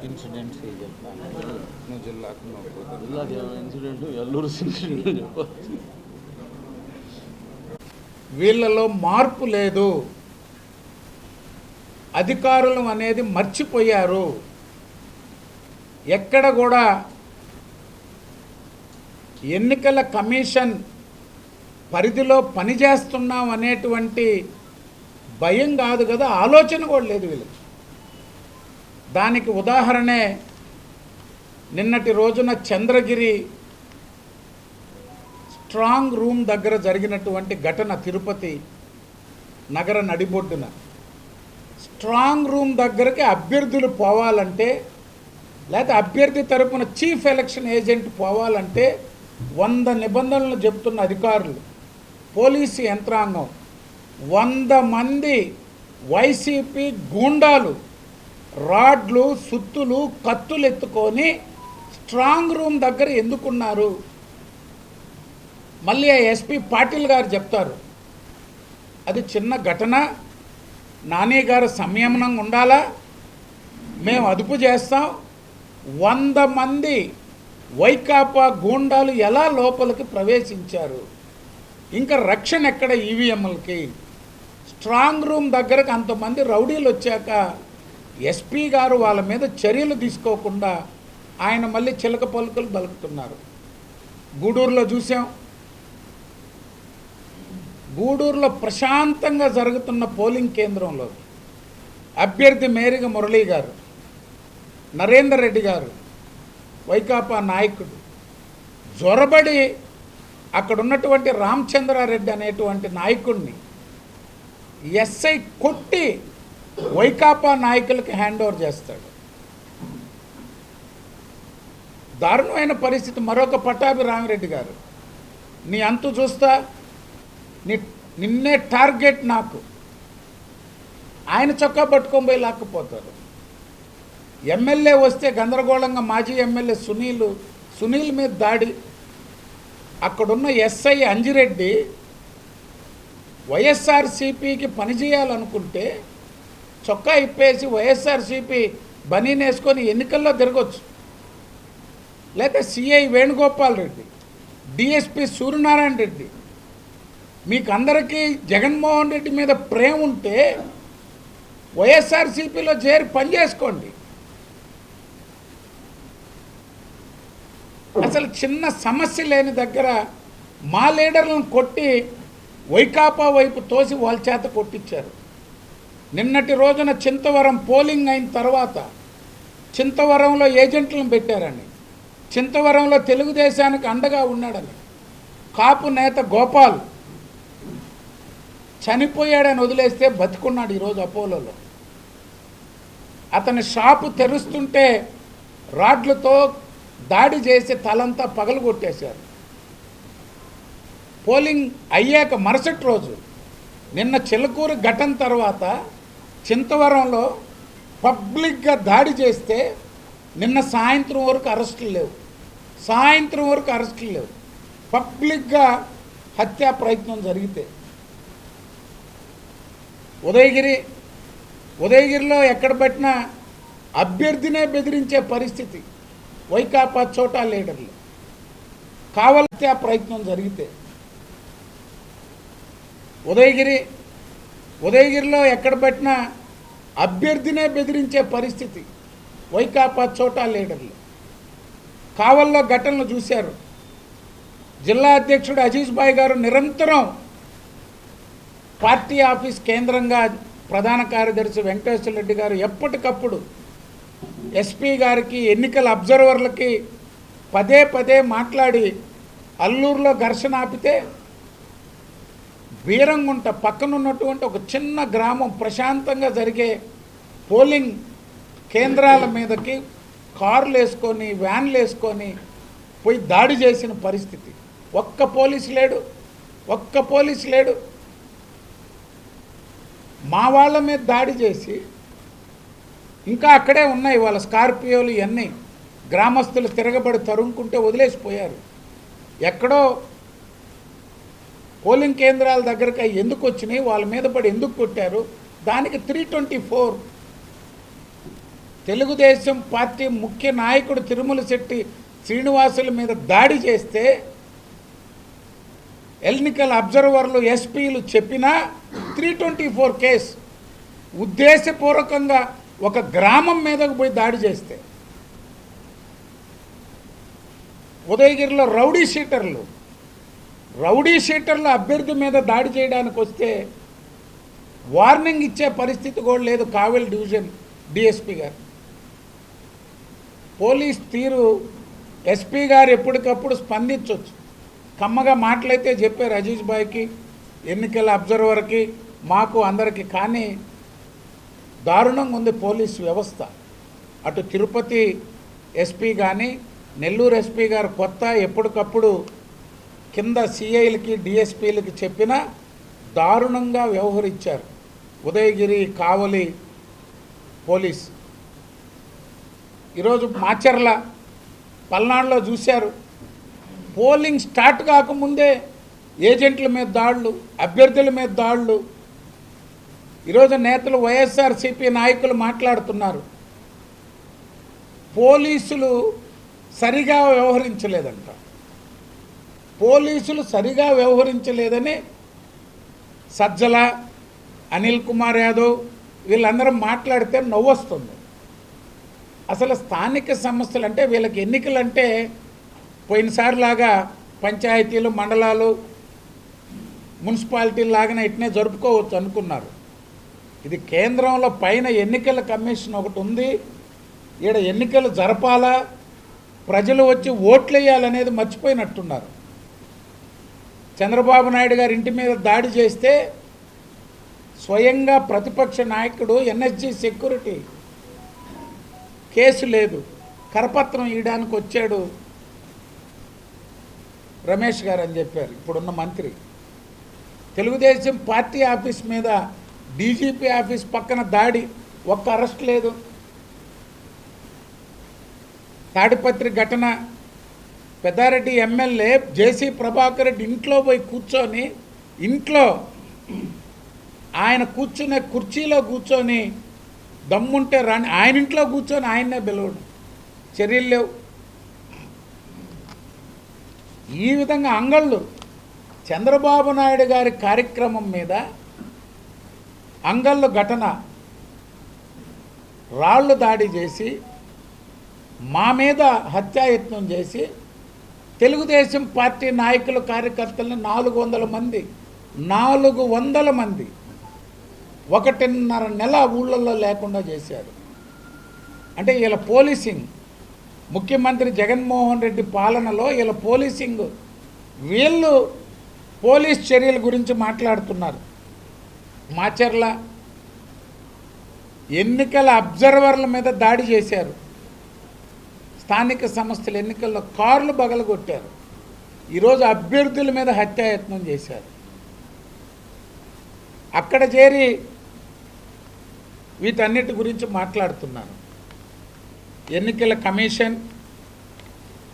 Incidents చెప్తాను. నువ్వు జిల్లాకు జిల్లాకి ఇన్సిడెంట్ ఎల్లూరు ఇన్సిడెంట్ చెప్పచ్చు. వీళ్ళలో మార్పు లేదు, అధికారులు అనేది మర్చిపోయారు. ఎక్కడ కూడా ఎన్నికల కమిషన్ పరిధిలో పనిచేస్తున్నాం అనేటువంటి భయం కాదు కదా, ఆలోచన కూడా లేదు వీళ్ళకి. దానికి ఉదాహరణే నిన్నటి రోజున చంద్రగిరి స్ట్రాంగ్ రూమ్ దగ్గర జరిగినటువంటి ఘటన. తిరుపతి నగర నడిబొడ్డున స్ట్రాంగ్ రూమ్ దగ్గరికి అభ్యర్థులు పోవాలంటే, లేకపోతే అభ్యర్థి తరపున చీఫ్ ఎలక్షన్ ఏజెంట్ పోవాలంటే 100 నిబంధనలు చెప్తున్న అధికారులు, పోలీసు యంత్రాంగం, 100 మంది వైసీపీ గూండాలు రాడ్లు, సుత్తులు, కత్తులు ఎత్తుకొని స్ట్రాంగ్ రూమ్ దగ్గర ఎందుకున్నారు? మళ్ళీ ఎస్పీ పాటిల్ గారు చెప్తారు, అది చిన్న ఘటన, నాని గారు సంయమనంగా ఉండాలా, మేము అదుపు చేస్తాం. 100 మంది వైకాపా గూండాలు ఎలా లోపలికి ప్రవేశించారు? ఇంకా రక్షణ ఎక్కడ ఈవీఎంలకి? స్ట్రాంగ్ రూమ్ దగ్గరకు అంతమంది రౌడీలు వచ్చాక ఎస్పీ గారు వాళ్ళ మీద చర్యలు తీసుకోకుండా ఆయన మళ్ళీ చిలక పలుకులు పలుకుతున్నారు. గూడూరులో చూసాం. గూడూరులో ప్రశాంతంగా జరుగుతున్న పోలింగ్ కేంద్రంలో అభ్యర్థి మేరిగ మురళీ గారు, నరేందర్ రెడ్డి గారు, వైకాపా నాయకుడు జొరబడి అక్కడ ఉన్నటువంటి రామచంద్రారెడ్డి అనేటువంటి నాయకుడిని ఎస్ఐ కొట్టి వైకాపా నాయకులకి హ్యాండ్ ఓవర్ చేస్తాడు. దారుణమైన పరిస్థితి. మరొక పట్టాభి రామిరెడ్డి గారు, నీ అంతు చూస్తా, నిన్నే టార్గెట్ నాకు, ఆయన చొక్కా పట్టుకొని పోయి లాక్కుపోతారు. ఎమ్మెల్యే వస్తే గందరగోళంగా మాజీ ఎమ్మెల్యే సునీల్ మీద దాడి. అక్కడున్న ఎస్ఐ అంజిరెడ్డి వైఎస్ఆర్సీపీకి పనిచేయాలనుకుంటే చొక్కా ఇప్పేసి వైఎస్ఆర్సీపీ బనీన్ వేసుకొని ఎన్నికల్లో తిరగచ్చు. లేక సిఐ వేణుగోపాల్ రెడ్డి, డిఎస్పి సూర్యనారాయణ రెడ్డి, మీకు అందరికీ జగన్మోహన్ రెడ్డి మీద ప్రేమ ఉంటే వైఎస్ఆర్సీపీలో చేరి పనిచేసుకోండి. అసలు చిన్న సమస్య లేని దగ్గర మా లీడర్లను కొట్టి వైకాపా వైపు తోసి వాళ్ళ చేత కొట్టించారు. నిన్నటి రోజున చింతవరం పోలింగ్ అయిన తర్వాత చింతవరంలో ఏజెంట్లను పెట్టారని, చింతవరంలో తెలుగుదేశానికి అండగా ఉన్నాడని కాపు నేత గోపాల్ చనిపోయాడని వదిలేస్తే బతికున్నాడు ఈరోజు అపోలోలో. అతని షాపు తెరుస్తుంటే రాడ్లతో దాడి చేసి తలంతా పగలగొట్టేశారు. పోలింగ్ అయ్యాక మరుసటి రోజు నిన్న చిలకూరు ఘటన తర్వాత చింతవరంలో పబ్లిక్గా దాడి చేస్తే నిన్న సాయంత్రం వరకు అరెస్టులు లేవు. పబ్లిక్గా హత్యా ప్రయత్నం జరిగితే ఉదయగిరిలో ఎక్కడ పట్టినా అభ్యర్థినే బెదిరించే పరిస్థితి. వైకాపా చోటా లీడర్లు కావలి హత్యా ప్రయత్నం జరిగితే ఉదయగిరిలో ఎక్కడ పట్టినా అభ్యర్థినే బెదిరించే పరిస్థితి. వైకాపా చోటా లీడర్లు కావల్లో ఘటనలు చూశారు. జిల్లా అధ్యక్షుడు అజీజ్ బాయ్ గారు నిరంతరం పార్టీ ఆఫీస్ కేంద్రంగా ప్రధాన కార్యదర్శి వెంకటేశ్వర రెడ్డి గారు ఎప్పటికప్పుడు ఎస్పీ గారికి, ఎన్నికల అబ్జర్వర్లకి పదే మాట్లాడి అల్లూరులో ఘర్షణ ఆపితే బీరంగుంట పక్కనున్నటువంటి ఒక చిన్న గ్రామం ప్రశాంతంగా జరిగే పోలింగ్ కేంద్రాల మీదకి కార్లు వేసుకొని, వ్యాన్లు వేసుకొని పోయి దాడి చేసిన పరిస్థితి. ఒక్క పోలీసు లేడు. మా వాళ్ళ మీద దాడి చేసి ఇంకా అక్కడే ఉన్నాయి వాళ్ళ స్కార్పియోలు ఇవన్నీ. గ్రామస్తులు తిరగబడి తరుముకుంటే వదిలేసిపోయారు. ఎక్కడో పోలింగ్ కేంద్రాల దగ్గరకు ఎందుకు వచ్చినాయి, వాళ్ళ మీద పడి ఎందుకు కొట్టారు, దానికి 324 తెలుగుదేశం పార్టీ ముఖ్య నాయకుడు తిరుమల శెట్టి శ్రీనివాసుల మీద దాడి చేస్తే ఎన్నికల అబ్జర్వర్లు ఎస్పీలు చెప్పినా 324 కేసు ఉద్దేశపూర్వకంగా ఒక గ్రామం మీదకు పోయి దాడి చేస్తే, ఉదయగిరిలో రౌడీ షీటర్లు అభ్యర్థి మీద దాడి చేయడానికి వస్తే వార్నింగ్ ఇచ్చే పరిస్థితి కూడా లేదు కావలి డివిజన్ డిఎస్పీ గారు. పోలీస్ తీరు ఎస్పీ గారు ఎప్పటికప్పుడు స్పందించవచ్చు. కమ్మగా మాటలైతే చెప్పారు అజీజ్ భాయ్కి, ఎన్నికల అబ్జర్వర్కి, మాకు అందరికీ. కానీ దారుణంగా ఉంది పోలీస్ వ్యవస్థ. అటు తిరుపతి ఎస్పీ కానీ నెల్లూరు ఎస్పీ గారు కొత్త, ఎప్పటికప్పుడు కింద సిఐలకి డిఎస్పీలకి చెప్పినా దారుణంగా వ్యవహరించారు ఉదయగిరి కావలి పోలీస్. ఈరోజు మాచర్ల పల్నాడులో చూశారు, పోలింగ్ స్టార్ట్ కాకముందే ఏజెంట్ల మీద దాడులు, అభ్యర్థుల మీద దాడులు. ఈరోజు నేతలు వైఎస్ఆర్సీపీ నాయకులు మాట్లాడుతున్నారు, పోలీసులు సరిగా వ్యవహరించలేదంట. పోలీసులు సరిగా వ్యవహరించలేదని సజ్జల, అనిల్ కుమార్ యాదవ్ వీళ్ళందరూ మాట్లాడితే నవ్వొస్తుంది. అసలు స్థానిక సమస్యలు అంటే వీళ్ళకి ఎన్నికలంటే పోయినసారిలాగా పంచాయతీలు, మండలాలు, మున్సిపాలిటీలు లాగానే ఇట్నే జరుపుకోవచ్చు అనుకున్నారు. ఇది కేంద్రంలో పైన ఎన్నికల కమిషన్ ఒకటి ఉంది, ఈడ ఎన్నికలు జరపాలా, ప్రజలు వచ్చి ఓట్లు వేయాలనేది మర్చిపోయినట్టున్నారు. చంద్రబాబు నాయుడు గారి ఇంటి మీద దాడి చేస్తే స్వయంగా ప్రతిపక్ష నాయకుడు ఎన్ఎస్జీ సెక్యూరిటీ కేసు లేదు, కరపత్రం ఇవ్వడానికి వచ్చాడు రమేష్ గారు అని చెప్పారు ఇప్పుడున్న మంత్రి. తెలుగుదేశం పార్టీ ఆఫీస్ మీద డీజీపీ ఆఫీస్ పక్కన దాడి, ఒక్క అరెస్ట్ లేదు. తాడిపత్రి ఘటన, పెద్దారెడ్డి ఎమ్మెల్యే జేసీ ప్రభాకర్ రెడ్డి ఇంట్లో పోయి కూర్చొని, ఇంట్లో ఆయన కూర్చునే కుర్చీలో కూర్చొని దమ్ముంటే రాని, ఆయన ఇంట్లో కూర్చొని ఆయన్నే పిలవడం, చర్యలు లేవు. ఈ విధంగా అంగళ్ళు చంద్రబాబు నాయుడు గారి కార్యక్రమం మీద అంగళ్ళు ఘటన, రాళ్ళు దాడి చేసి మా మీద హత్యాయత్నం చేసి తెలుగుదేశం పార్టీ నాయకులు కార్యకర్తలను 400 మంది 1.5 నెల ఊళ్ళల్లో లేకుండా చేశారు. అంటే వీళ్ళ పోలీసింగ్, ముఖ్యమంత్రి జగన్మోహన్ రెడ్డి పాలనలో వీళ్ళ పోలీసింగ్, వీళ్ళు పోలీస్ చర్యల గురించి మాట్లాడుతున్నారు. మాచర్ల ఎన్నికల అబ్జర్వర్ల మీద దాడి చేశారు, స్థానిక సంస్థల ఎన్నికల్లో కార్లు బగలగొట్టారు, ఈరోజు అభ్యర్థుల మీద హత్యాయత్నం చేశారు. అక్కడ చేరి వీటన్నిటి గురించి మాట్లాడుతున్నారు. ఎన్నికల కమిషన్,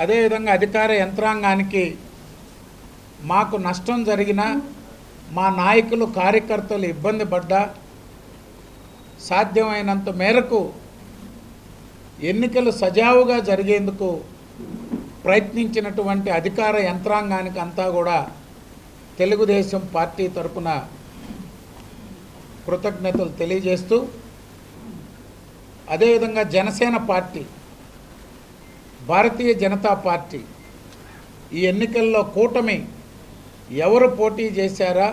అదేవిధంగా అధికార యంత్రాంగానికి మాకు నష్టం జరిగినా, మా నాయకులు కార్యకర్తలు ఇబ్బంది పడ్డా సాధ్యమైనంత మేరకు ఎన్నికలు సజావుగా జరిగేందుకు ప్రయత్నించినటువంటి అధికార యంత్రాంగానికి అంతా కూడా తెలుగుదేశం పార్టీ తరపున కృతజ్ఞతలు తెలియజేస్తూ, అదేవిధంగా జనసేన పార్టీ, భారతీయ జనతా పార్టీ ఈ ఎన్నికల్లో కూటమి ఎవరు పోటీ చేశారా,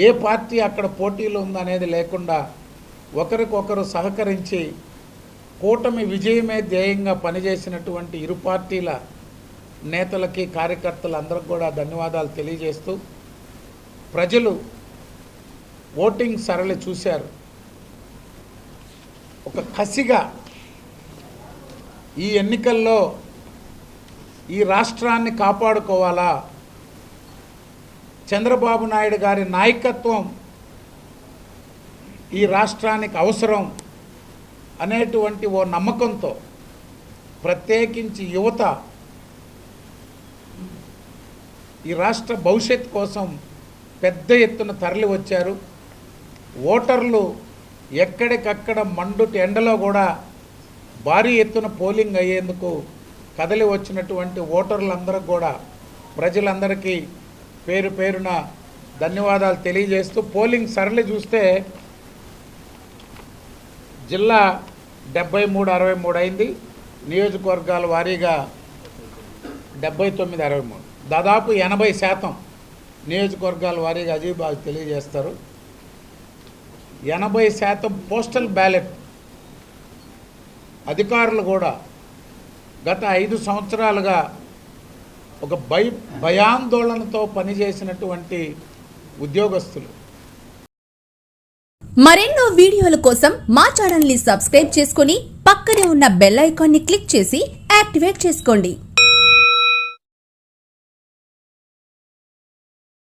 ఏ పార్టీ అక్కడ పోటీలో ఉందనేది లేకుండా ఒకరికొకరు సహకరించి కూటమి విజయమే ధ్యేయంగా పనిచేసినటువంటి ఇరు పార్టీల నేతలకి కార్యకర్తలందరికీ కూడా ధన్యవాదాలు తెలియజేస్తూ, ప్రజలు ఓటింగ్ సరళి చూశారు. ఒక కసిగా ఈ ఎన్నికల్లో ఈ రాష్ట్రాన్ని కాపాడుకోవాలా, చంద్రబాబు నాయుడు గారి నాయకత్వం ఈ రాష్ట్రానికి అవసరం అనేటువంటి ఓ నమ్మకంతో ప్రత్యేకించి యువత ఈ రాష్ట్ర భవిష్యత్ కోసం పెద్ద ఎత్తున తరలి వచ్చారు. ఓటర్లు ఎక్కడికక్కడ మండుటి ఎండలో కూడా భారీ ఎత్తున పోలింగ్ అయ్యేందుకు కదలి వచ్చినటువంటి ఓటర్లందరూ కూడా ప్రజలందరికీ పేరు పేరున ధన్యవాదాలు తెలియజేస్తూ పోలింగ్ సరళి చూస్తే జిల్లా 73-63 అయింది, నియోజకవర్గాల వారీగా 79-63, దాదాపు 80% నియోజకవర్గాల వారీగా అజీబాబు తెలియజేస్తారు. 80% పోస్టల్ బ్యాలెట్. అధికారులు కూడా గత 5 సంవత్సరాలుగా ఒక భయాందోళనతో పనిచేసినటువంటి ఉద్యోగస్తులు. మరెన్నో వీడియోల కోసం మా ఛానల్ ని సబ్స్క్రైబ్ చేసుకుని పక్కనే ఉన్న బెల్ ఐకాన్ ని క్లిక్ చేసి యాక్టివేట్ చేసుకోండి.